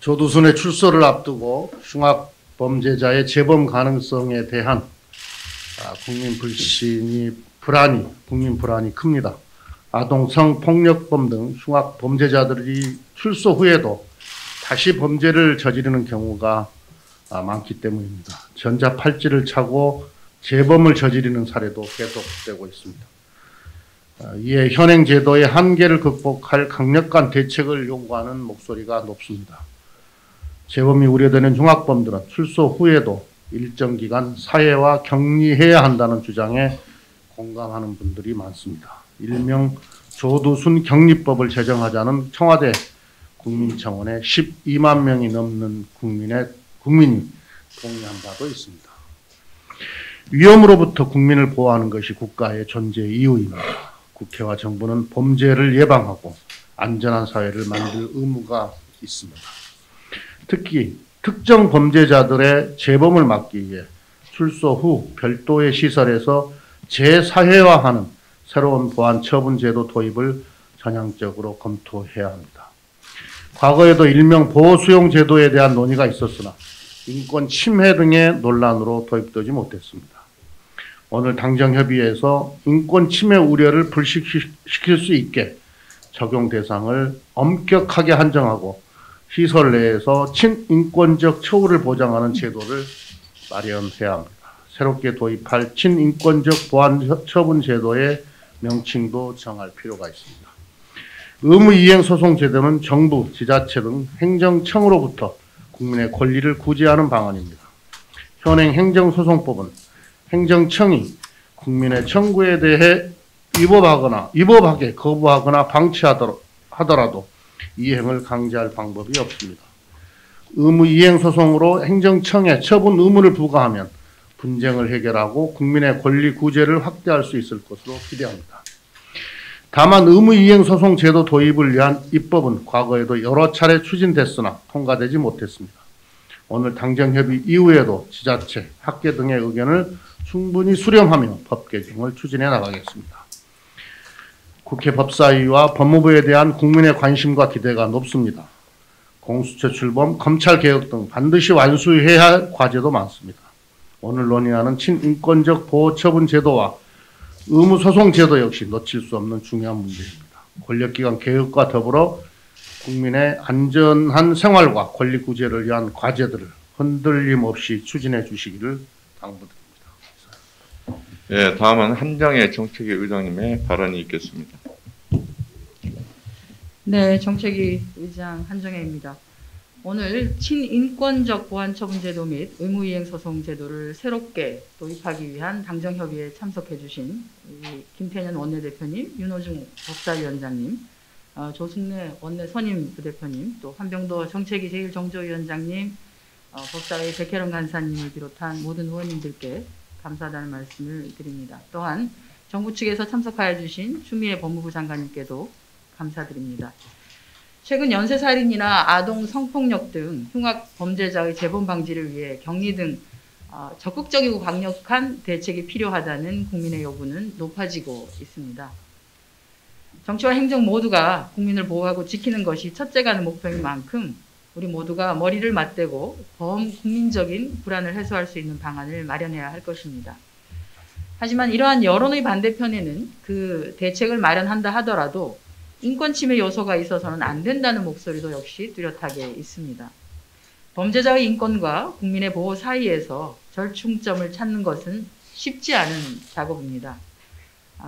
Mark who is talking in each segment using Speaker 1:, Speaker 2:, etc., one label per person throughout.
Speaker 1: 조두순의 출소를 앞두고 흉악 범죄자의 재범 가능성에 대한 국민 불안이 큽니다. 아동 성폭력범 등 흉악 범죄자들이 출소 후에도 다시 범죄를 저지르는 경우가 많기 때문입니다. 전자팔찌를 차고 재범을 저지르는 사례도 계속되고 있습니다. 이에 현행 제도의 한계를 극복할 강력한 대책을 요구하는 목소리가 높습니다. 재범이 우려되는 흉악범들은 출소 후에도 일정 기간 사회와 격리해야 한다는 주장에 공감하는 분들이 많습니다. 일명 조두순 격리법을 제정하자는 청와대 국민청원에 12만 명이 넘는 국민이 동의한 바도 있습니다. 위험으로부터 국민을 보호하는 것이 국가의 존재 이유입니다. 국회와 정부는 범죄를 예방하고 안전한 사회를 만들 의무가 있습니다. 특히 특정 범죄자들의 재범을 막기 위해 출소 후 별도의 시설에서 재사회화하는 새로운 보안 처분 제도 도입을 전향적으로 검토해야 합니다. 과거에도 일명 보호수용 제도에 대한 논의가 있었으나 인권 침해 등의 논란으로 도입되지 못했습니다. 오늘 당정협의회에서 인권 침해 우려를 불식시킬 수 있게 적용 대상을 엄격하게 한정하고 시설 내에서 친인권적 처우를 보장하는 제도를 마련해야 합니다. 새롭게 도입할 친인권적 보안 처분 제도의 명칭도 정할 필요가 있습니다. 의무이행 소송 제도는 정부, 지자체 등 행정청으로부터 국민의 권리를 구제하는 방안입니다. 현행 행정소송법은 행정청이 국민의 청구에 대해 위법하게 거부하거나 방치하더라도 이행을 강제할 방법이 없습니다. 의무이행 소송으로 행정청에 처분 의무를 부과하면 분쟁을 해결하고 국민의 권리 구제를 확대할 수 있을 것으로 기대합니다. 다만 의무이행 소송 제도 도입을 위한 입법은 과거에도 여러 차례 추진됐으나 통과되지 못했습니다. 오늘 당정협의 이후에도 지자체, 학계 등의 의견을 충분히 수렴하며 법 개정을 추진해 나가겠습니다. 국회 법사위와 법무부에 대한 국민의 관심과 기대가 높습니다. 공수처 출범, 검찰개혁 등 반드시 완수해야 할 과제도 많습니다. 오늘 논의하는 친인권적 보호처분 제도와 의무소송 제도 역시 놓칠 수 없는 중요한 문제입니다. 권력기관 개혁과 더불어 국민의 안전한 생활과 권리 구제를 위한 과제들을 흔들림 없이 추진해 주시기를 당부드립니다.
Speaker 2: 예, 다음은 한정혜 정책위 의장님의 발언이 있겠습니다.
Speaker 3: 네, 정책위 의장 한정혜입니다. 오늘 친인권적 보안처분제도 및 의무이행소송 제도를 새롭게 도입하기 위한 당정협의회에 참석해 주신 김태년 원내대표님, 윤호중 법사위원장님, 조승래 원내 선임 부대표님, 또 한병도 정책위 제1정조위원장님, 법사위 백혜령 간사님을 비롯한 모든 의원님들께 감사하다는 말씀을 드립니다. 또한 정부 측에서 참석하여 주신 추미애 법무부 장관님께도 감사드립니다. 최근 연쇄살인이나 아동 성폭력 등 흉악 범죄자의 재범 방지를 위해 격리 등 적극적이고 강력한 대책이 필요하다는 국민의 요구는 높아지고 있습니다. 정치와 행정 모두가 국민을 보호하고 지키는 것이 첫째가 목표인 만큼 우리 모두가 머리를 맞대고 범국민적인 불안을 해소할 수 있는 방안을 마련해야 할 것입니다. 하지만 이러한 여론의 반대편에는 그 대책을 마련한다 하더라도 인권 침해 요소가 있어서는 안 된다는 목소리도 역시 뚜렷하게 있습니다. 범죄자의 인권과 국민의 보호 사이에서 절충점을 찾는 것은 쉽지 않은 작업입니다.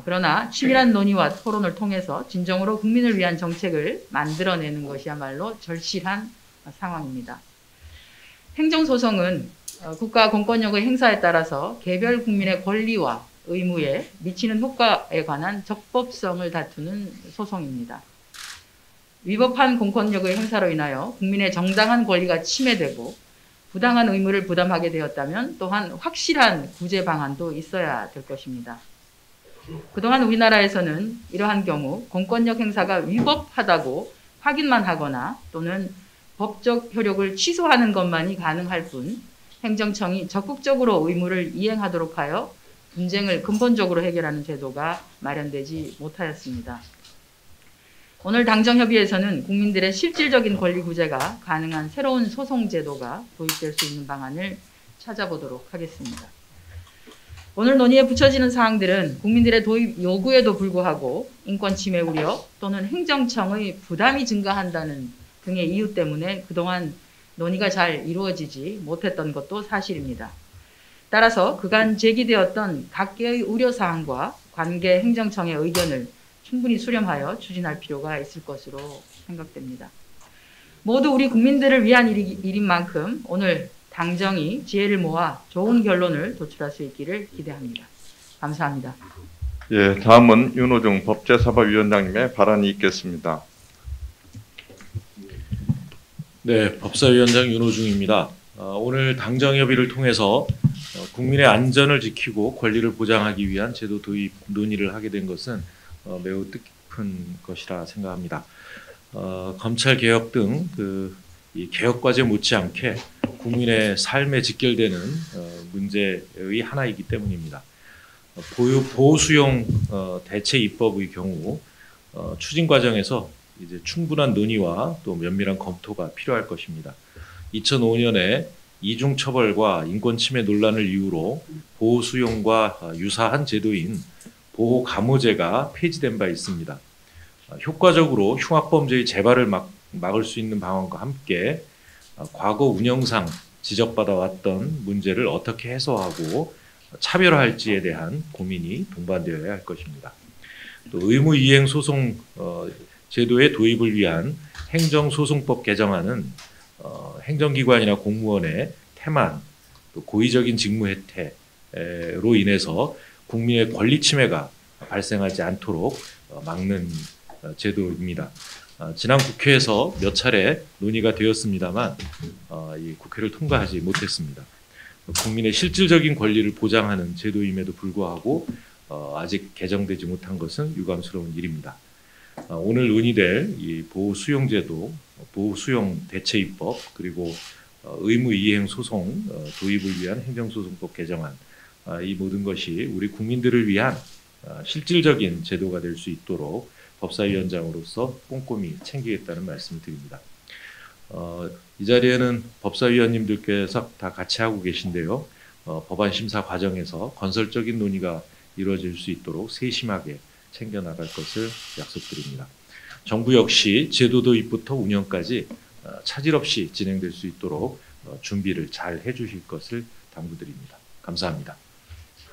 Speaker 3: 그러나 치밀한 논의와 토론을 통해서 진정으로 국민을 위한 정책을 만들어내는 것이야말로 절실한 상황입니다. 행정소송은 국가 공권력의 행사에 따라서 개별 국민의 권리와 의무에 미치는 효과에 관한 적법성을 다투는 소송입니다. 위법한 공권력의 행사로 인하여 국민의 정당한 권리가 침해되고 부당한 의무를 부담하게 되었다면 또한 확실한 구제 방안도 있어야 될 것입니다. 그동안 우리나라에서는 이러한 경우 공권력 행사가 위법하다고 확인만 하거나 또는 법적 효력을 취소하는 것만이 가능할 뿐 행정청이 적극적으로 의무를 이행하도록 하여 분쟁을 근본적으로 해결하는 제도가 마련되지 못하였습니다. 오늘 당정협의에서는 국민들의 실질적인 권리 구제가 가능한 새로운 소송 제도가 도입될 수 있는 방안을 찾아보도록 하겠습니다. 오늘 논의에 붙여지는 사항들은 국민들의 도입 요구에도 불구하고 인권 침해 우려 또는 행정청의 부담이 증가한다는 등의 이유 때문에 그동안 논의가 잘 이루어지지 못했던 것도 사실입니다. 따라서 그간 제기되었던 각계의 우려사항과 관계 행정청의 의견을 충분히 수렴하여 추진할 필요가 있을 것으로 생각됩니다. 모두 우리 국민들을 위한 일인 만큼 오늘 당정이 지혜를 모아 좋은 결론을 도출할 수 있기를 기대합니다. 감사합니다.
Speaker 2: 예, 다음은 윤호중 법제사법위원장님의 발언이 있겠습니다.
Speaker 4: 네, 법사위원장 윤호중입니다. 오늘 당정협의를 통해서 국민의 안전을 지키고 권리를 보장하기 위한 제도 도입 논의를 하게 된 것은 매우 뜻깊은 것이라 생각합니다. 검찰 개혁 등 이 개혁 과제 못지않게 국민의 삶에 직결되는 문제의 하나이기 때문입니다. 보호수용 대체 입법의 경우 추진 과정에서 이제 충분한 논의와 또 면밀한 검토가 필요할 것입니다. 2005년에 이중처벌과 인권침해 논란을 이유로 보호수용과 유사한 제도인 보호감호제가 폐지된 바 있습니다. 효과적으로 흉악범죄의 재발을 막을 수 있는 방안과 함께 과거 운영상 지적받아 왔던 문제를 어떻게 해소하고 차별화할지에 대한 고민이 동반되어야 할 것입니다. 또 의무이행 소송 제도의 도입을 위한 행정소송법 개정안은 행정기관이나 공무원의 태만, 또 고의적인 직무 해태로 인해서 국민의 권리 침해가 발생하지 않도록 막는 제도입니다. 지난 국회에서 몇 차례 논의가 되었습니다만 이 국회를 통과하지 못했습니다. 국민의 실질적인 권리를 보장하는 제도임에도 불구하고 아직 개정되지 못한 것은 유감스러운 일입니다. 오늘 논의될 이 보호수용제도, 보호수용 대체입법, 그리고 의무이행 소송 도입을 위한 행정소송법 개정안, 이 모든 것이 우리 국민들을 위한 실질적인 제도가 될 수 있도록 법사위원장으로서 꼼꼼히 챙기겠다는 말씀을 드립니다. 이 자리에는 법사위원님들께서 다 같이 하고 계신데요. 법안 심사 과정에서 건설적인 논의가 이루어질 수 있도록 세심하게 챙겨나갈 것을 약속드립니다. 정부 역시 제도 도입부터 운영까지 차질 없이 진행될 수 있도록 준비를 잘 해주실 것을 당부드립니다. 감사합니다.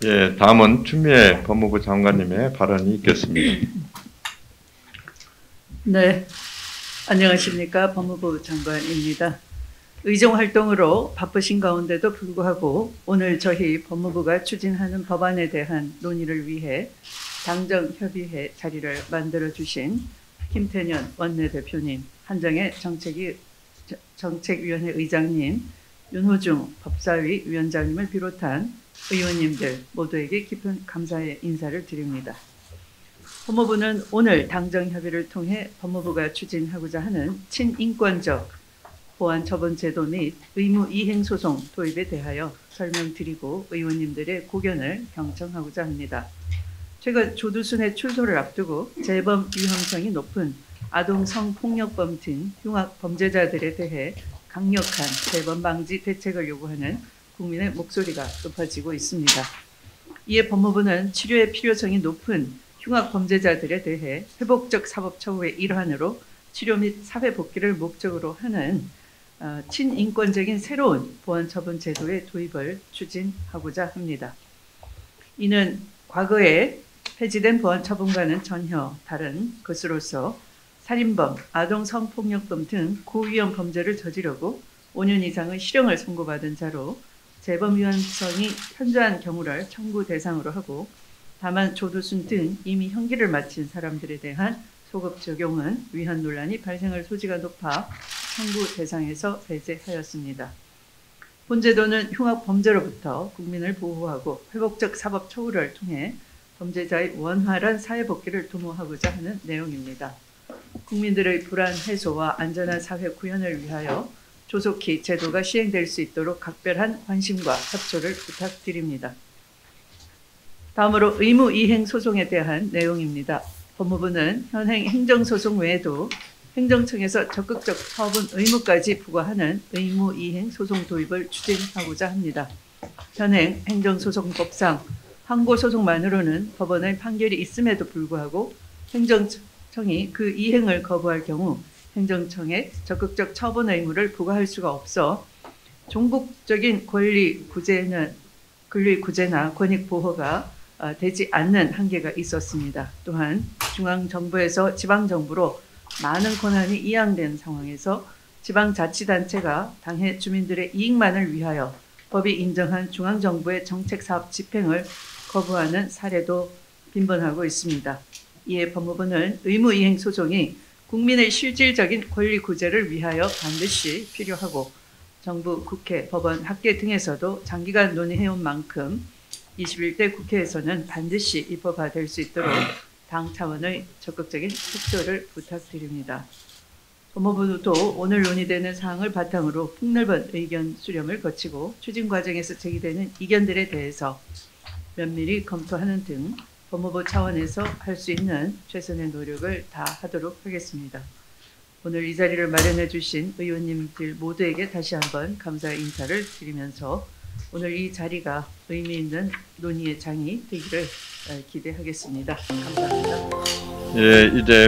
Speaker 2: 예, 다음은 추미애 법무부 장관님의 발언이 있겠습니다.
Speaker 5: 네, 안녕하십니까. 법무부 장관입니다. 의정활동으로 바쁘신 가운데도 불구하고 오늘 저희 법무부가 추진하는 법안에 대한 논의를 위해 당정협의회 자리를 만들어주신 김태년 원내대표님, 한정혜 정책위원회 의장님, 윤호중 법사위 위원장님을 비롯한 의원님들 모두에게 깊은 감사의 인사를 드립니다. 법무부는 오늘 당정협의를 통해 법무부가 추진하고자 하는 친인권적 보안처분제도 및 의무이행소송 도입에 대하여 설명드리고 의원님들의 고견을 경청하고자 합니다. 최근 조두순의 출소를 앞두고 재범 위험성이 높은 아동 성폭력범 등 흉악 범죄자들에 대해 강력한 재범 방지 대책을 요구하는 국민의 목소리가 높아지고 있습니다. 이에 법무부는 치료의 필요성이 높은 흉악 범죄자들에 대해 회복적 사법 처우의 일환으로 치료 및 사회 복귀를 목적으로 하는 친인권적인 새로운 보안처분 제도의 도입을 추진하고자 합니다. 이는 과거에 폐지된 보안처분과는 전혀 다른 것으로서 살인범, 아동 성폭력범 등 고위험 범죄를 저지르고 5년 이상의 실형을 선고받은 자로 재범 위험성이 현저한 경우를 청구 대상으로 하고 다만 조두순 등 이미 형기를 마친 사람들에 대한 소급 적용은 위헌 논란이 발생할 소지가 높아 청구 대상에서 배제하였습니다. 본 제도는 흉악 범죄로부터 국민을 보호하고 회복적 사법 처우를 통해 범죄자의 원활한 사회 복귀를 도모하고자 하는 내용입니다. 국민들의 불안 해소와 안전한 사회 구현을 위하여 조속히 제도가 시행될 수 있도록 각별한 관심과 협조를 부탁드립니다. 다음으로 의무 이행 소송에 대한 내용입니다. 법무부는 현행 행정소송 외에도 행정청에서 적극적 처분 의무까지 부과하는 의무 이행 소송 도입을 추진하고자 합니다. 현행 행정소송법상 항고소송만으로는 법원의 판결이 있음에도 불구하고 행정청이 그 이행을 거부할 경우 행정청에 적극적 처분 의무를 부과할 수가 없어 종국적인 권리 구제나 권익 보호가 되지 않는 한계가 있었습니다. 또한 중앙정부에서 지방정부로 많은 권한이 이양된 상황에서 지방자치단체가 당해 주민들의 이익만을 위하여 법이 인정한 중앙정부의 정책사업 집행을 거부하는 사례도 빈번하고 있습니다. 이에 법무부는 의무이행 소송이 국민의 실질적인 권리 구제를 위하여 반드시 필요하고 정부, 국회, 법원, 학계 등에서도 장기간 논의해온 만큼 21대 국회에서는 반드시 입법화될 수 있도록 당 차원의 적극적인 협조를 부탁드립니다. 법무부도 오늘 논의되는 사항을 바탕으로 폭넓은 의견 수렴을 거치고 추진 과정에서 제기되는 이견들에 대해서 면밀히 검토하는 등 법무부 차원에서 할 수 있는 최선의 노력을 다하도록 하겠습니다. 오늘 이 자리를 마련해 주신 의원님들 모두에게 다시 한번 감사의 인사를 드리면서 오늘 이 자리가 의미 있는 논의의 장이 되기를 기대하겠습니다. 감사합니다.
Speaker 2: 예, 이제